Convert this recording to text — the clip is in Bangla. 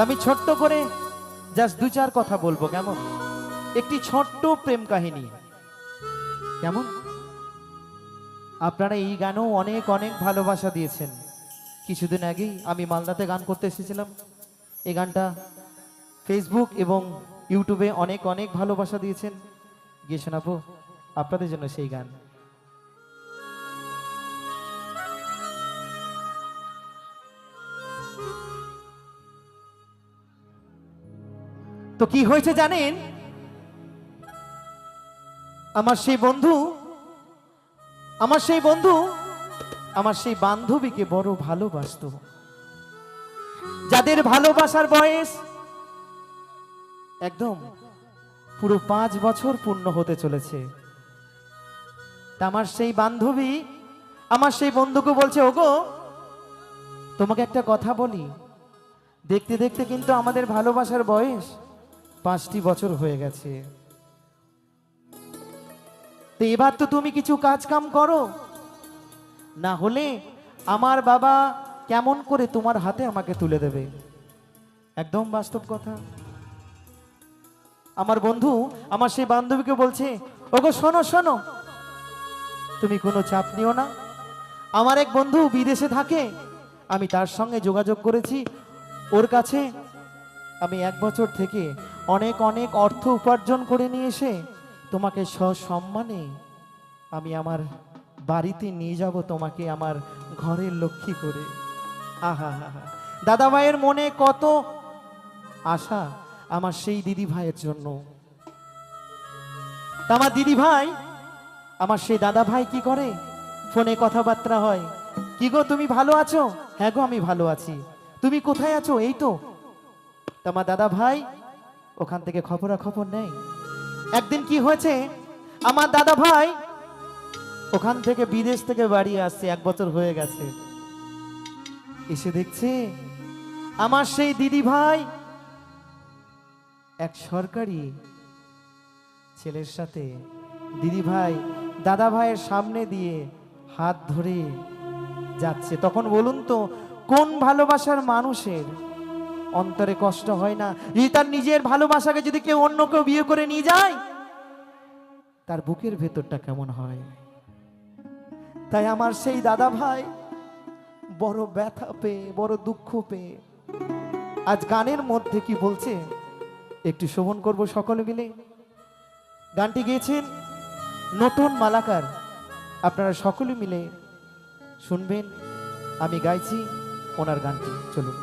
আমি ছোট্ট করে জাস্ট দু চার কথা বলবো, কেমন? একটি ছোট্ট প্রেম কাহিনী, কেমন? আপনারা এই গানেও অনেক অনেক ভালোবাসা দিয়েছেন। কিছুদিন আগেই আমি মালদাতে গান করতে এসেছিলাম। এই গানটা ফেসবুক এবং ইউটিউবে অনেক অনেক ভালোবাসা দিয়েছেন। গিয়ে শোনাবো আপনাদের জন্য সেই গান। তো কি হয়েছে জানেন? আমার সেই বন্ধু আমার সেই বান্ধবীকে বড় ভালোবাসতো, যাদের ভালোবাসার বয়স একদম পুরো 5 বছর পূর্ণ হতে চলেছে। তা আমার সেই বান্ধবী আমার সেই বন্ধুকে বলছে, ওগো তোমাকে একটা কথা বলি, দেখতে দেখতে কিন্তু আমাদের ভালোবাসার বয়স 5টি বছর হয়ে গেছে। তো এবার তো তুমি কিছু কাজ কাম করো, না হলে আমার বাবা কেমন করে তোমার হাতে আমাকে তুলে দেবে। একদম বাস্তব কথা। আমার বন্ধু আমার সেই বান্ধবীকে বলছে, ওগো শোনো শোনো, তুমি কোনো চাপ নিও না। আমার এক বন্ধু বিদেশে থাকে, আমি তার সঙ্গে যোগাযোগ করেছি। ওর কাছে আমি 1 বছর থেকে অনেক অনেক অর্থ উপার্জন করে নিয়ে এসে তোমাকে সসম্মানে আমি আমার বাড়িতে নিয়ে যাব, তোমাকে আমার ঘরের লক্ষ্মী করে। আহা হা হা, দাদা ভাইয়ের মনে কত আশা আমার সেই দিদি ভাইয়ের জন্য। তা আমার দিদি ভাই আমার সেই দাদা ভাই কি করে, ফোনে কথাবার্তা হয়। কি গো তুমি ভালো আছো? হ্যাঁ গো আমি ভালো আছি। তুমি কোথায় আছো? এই তো। তা আমার দাদা ভাই ওখান থেকে খবরাখবর নেই। একদিন কি হয়েছে, আমার দাদা ভাই ওখান থেকে বিদেশ থেকে বাড়ি আসছে, 1 বছর হয়ে গেছে। এসে দেখছে আমার সেই দিদি ভাই এক সরকারি ছেলের সাথে, দিদি ভাই দাদা ভাইয়ের সামনে দিয়ে হাত ধরে যাচ্ছে। তখন বলুন তো কোন ভালোবাসার মানুষের অন্তরে কষ্ট হয় না? যদি তার নিজের ভালোবাসাকে যদি কেউ অন্য কেউ বিয়ে করে নিয়ে যায়, তার বুকের ভেতরটা কেমন হয়? তাই আমার সেই দাদা ভাই বড় ব্যথা পেয়ে, বড় দুঃখ পেয়ে আজ গানের মধ্যে কি বলছে একটু শ্রবণ করব সকলে মিলে। গানটি গেয়েছেন নতুন মালাকার, আপনারা সকলে মিলে শুনবেন। আমি গাইছি ওনার গানটি, চলুন।